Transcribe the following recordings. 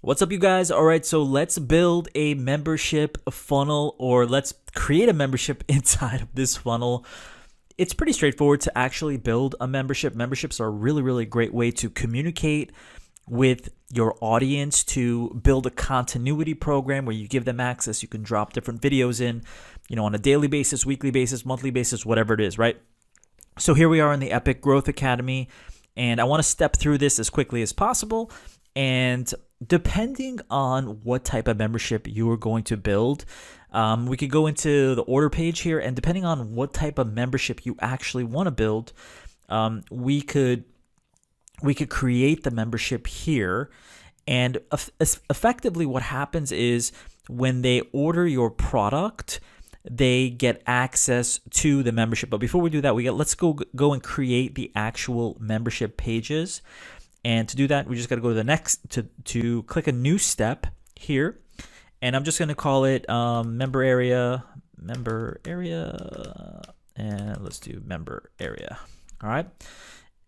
What's up, you guys? All right, so let's build a membership funnel, or let's create a membership inside of this funnel. It's pretty straightforward to actually build a membership. Memberships are a really great way to communicate with your audience, to build a continuity program where you give them access. You can drop different videos in, on a daily basis, weekly basis, monthly basis, whatever it is, right? So here we are in the Epic Growth Academy, and I want to step through this as quickly as possible. And depending on what type of membership you are going to build, we could go into the order page here, and depending on what type of membership you actually want to build, we could create the membership here. And effectively what happens is when they order your product, they get access to the membership. But before we do that, let's go and create the actual membership pages. And to do that, we just got to go to the next, to click a new step here. And I'm just going to call it member area, and let's do member area. All right.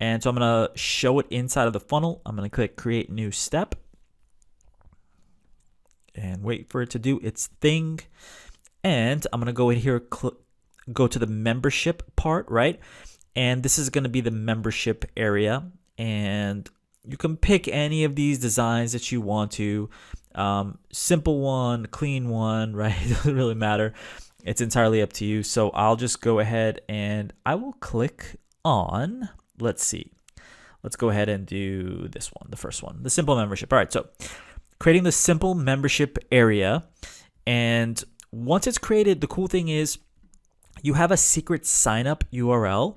And so I'm going to show it inside of the funnel. I'm going to click create new step and wait for it to do its thing. And I'm going to go in here, go to the membership part, right? And this is going to be the membership area. And you can pick any of these designs that you want to. Simple one, clean one, right? It doesn't really matter. It's entirely up to you. So I'll just go ahead and I will click on, let's see. Let's go ahead and do this one, the first one, the simple membership. All right, so creating the simple membership area. And once it's created, the cool thing is you have a secret sign up URL,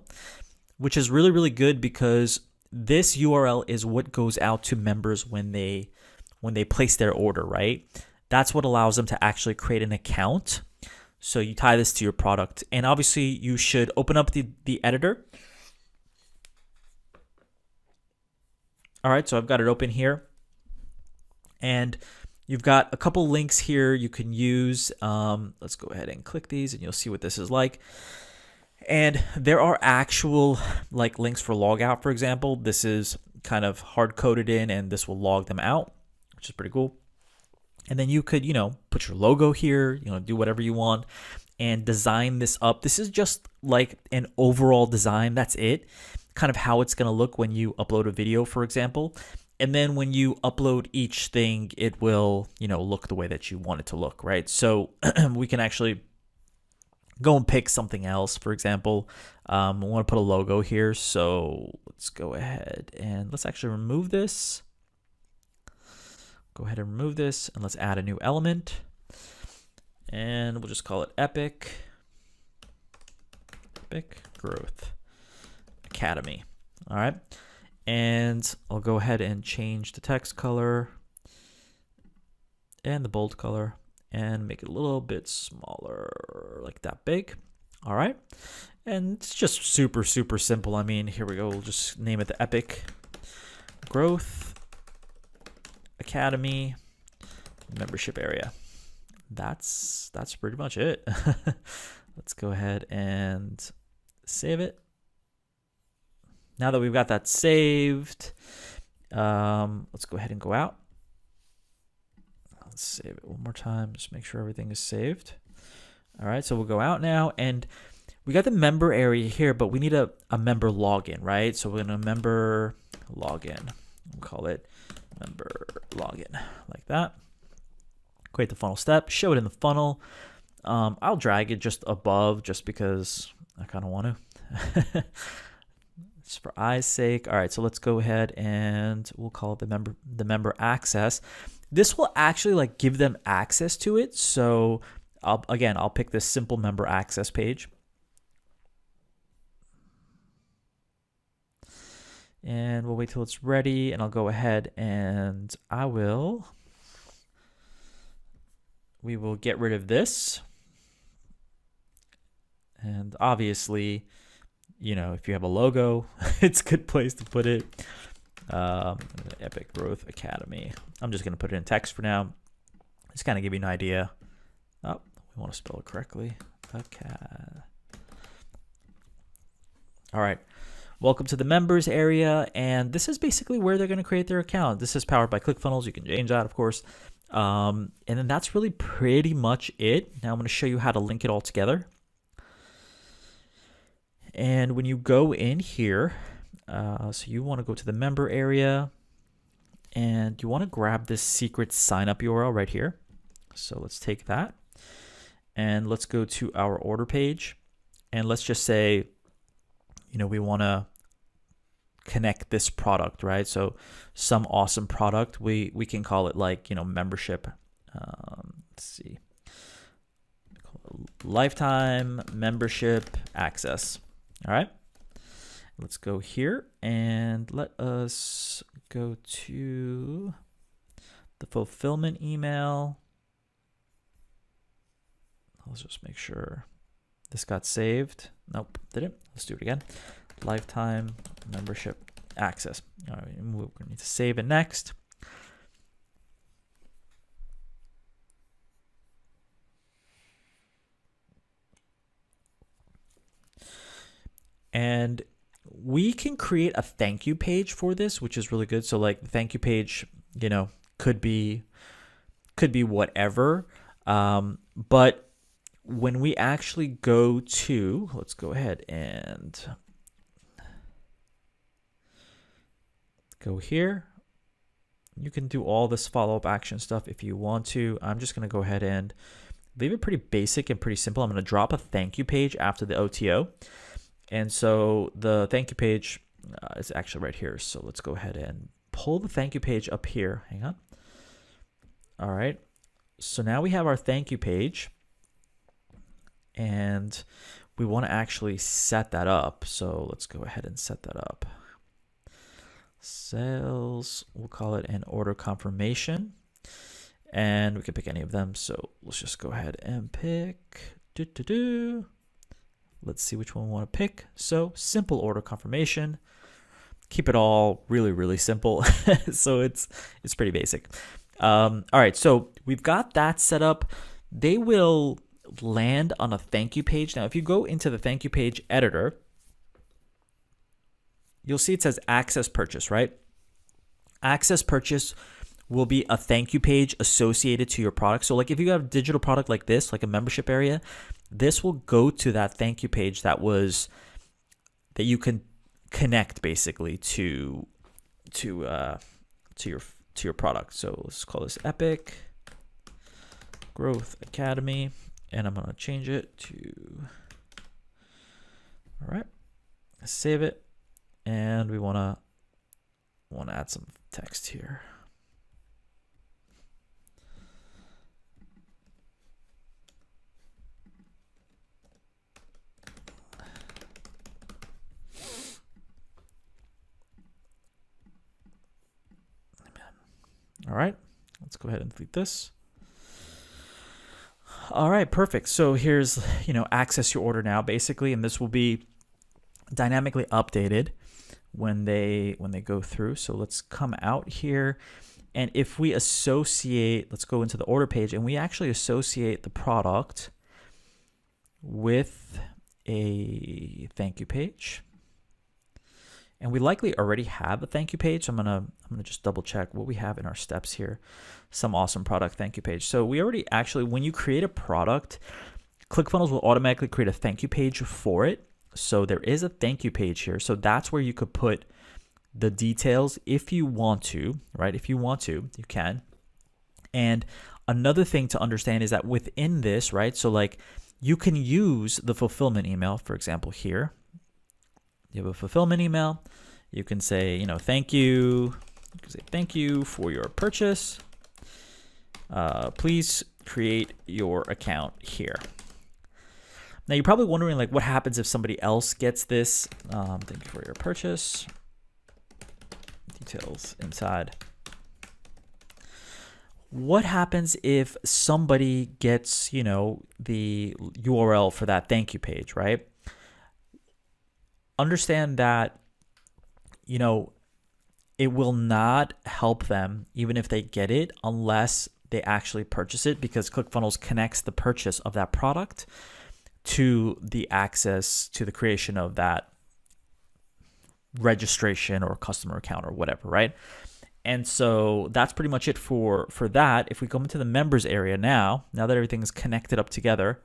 which is really good because this URL is what goes out to members when they place their order, right? That's what allows them to actually create an account. So you tie this to your product, and obviously you should open up the editor. All right, so I've got it open here, and you've got a couple links here you can use. Let's go ahead and click these, and you'll see what this is like. And there are actual links for logout, for example. This is kind of hard coded in, and this will log them out, which is pretty cool. And then you could, put your logo here, do whatever you want and design this up. This is just like an overall design. That's it. Kind of how it's going to look when you upload a video, for example. And then when you upload each thing, it will, look the way that you want it to look, right? So we can actually go and pick something else. For example, I want to put a logo here. So let's go ahead and let's actually remove this. Go ahead and remove this, and let's add a new element. And we'll just call it Epic Growth Academy. All right. And I'll go ahead and change the text color and the bold color and make it a little bit smaller, like that big. All right. And it's just super simple. I mean, here we go. We'll just name it the Epic Growth Academy membership area. That's pretty much it. Let's go ahead and save it. Now that we've got that saved, let's go ahead and go out. Let's save it one more time. Just make sure everything is saved. All right, so we'll go out now, and we got the member area here, but we need a member login, right? So we're gonna member login. We'll call it member login, like that. Create the funnel step, show it in the funnel. I'll drag it just above just because I kind of want to. Just for eye's sake. All right, so let's go ahead and we'll call it the member access. This will actually give them access to it. So I'll pick this simple member access page. And we'll wait till it's ready, and I'll go ahead and we will get rid of this. And obviously, if you have a logo, it's a good place to put it. Epic Growth Academy. I'm just going to put it in text for now. Just kind of give you an idea. Oh, we want to spell it correctly. All right. welcome to the members area. And this is basically where they're going to create their account. This is powered by ClickFunnels. You can change that, of course. And then that's really pretty much it. Now I'm going to show you how to link it all together. And when you go in here, so you want to go to the member area and you want to grab this secret sign up URL right here. So let's take that and let's go to our order page. And let's just say, we want to connect this product, right? So some awesome product, we can call it like, membership. Let's see, lifetime membership access. All right, let's go here and let us go to the fulfillment email. Let's just make sure this got saved. Nope, didn't. Let's do it again. Lifetime membership access. All right, we're going to need to save it next. And we can create a thank you page for this, which is really good. So like the thank you page, could be whatever. But when we actually go to, let's go ahead and go here. You can do all this follow-up action stuff if you want to. I'm just going to go ahead and leave it pretty basic and pretty simple. I'm going to drop a thank you page after the OTO. And so the thank you page is actually right here. So let's go ahead and pull the thank you page up here. Hang on. All right. So now we have our thank you page. And we want to actually set that up. So let's go ahead and set that up. Sales, we'll call it an order confirmation. And we can pick any of them. So let's just go ahead and pick. Let's see which one we want to pick. So simple order confirmation. Keep it all really, really simple. So it's pretty basic. All right, so we've got that set up. They will land on a thank you page. Now, if you go into the thank you page editor, you'll see it says access purchase, right? Access purchase will be a thank you page associated to your product. So like if you have a digital product like this, like a membership area, this will go to that thank you page that you can connect basically to your product. So let's call this Epic Growth Academy, and I'm gonna change it to, all right, save it, and we wanna add some text here. All right, let's go ahead and delete this. All right, perfect. So here's, access your order now basically, and this will be dynamically updated when they go through. So let's come out here, and if we associate, let's go into the order page, and we actually associate the product with a thank you page. And we likely already have a thank you page. So I'm gonna just double check what we have in our steps here. Some awesome product thank you page. So we already actually, when you create a product, ClickFunnels will automatically create a thank you page for it. So there is a thank you page here. So that's where you could put the details if you want to, right? If you want to, you can. And another thing to understand is that within this, right? So like you can use the fulfillment email, for example, here. You have a fulfillment email. You can say, thank you. You can say, thank you for your purchase. Please create your account here. Now, you're probably wondering, what happens if somebody else gets this? Thank you for your purchase. Details inside. What happens if somebody gets, the URL for that thank you page, right? Understand that, it will not help them even if they get it unless they actually purchase it, because ClickFunnels connects the purchase of that product to the access to the creation of that registration or customer account or whatever, right? And so that's pretty much it for that. If we come into the members area now that everything is connected up together,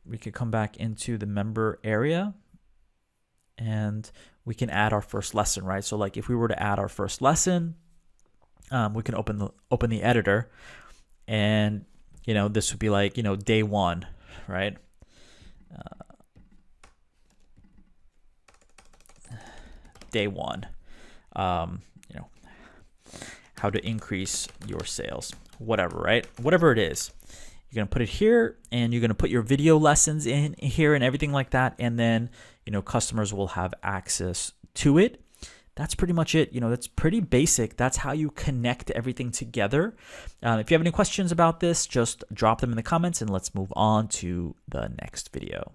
we could come back into the member area and we can add our first lesson, right? So like if we were to add our first lesson, we can open the editor, and this would be like day 1, right? Day 1. How to increase your sales, whatever, right? Whatever it is, you're going to put it here, and you're going to put your video lessons in here and everything like that. And then, customers will have access to it. That's pretty much it. That's pretty basic. That's how you connect everything together. If you have any questions about this, just drop them in the comments, and let's move on to the next video.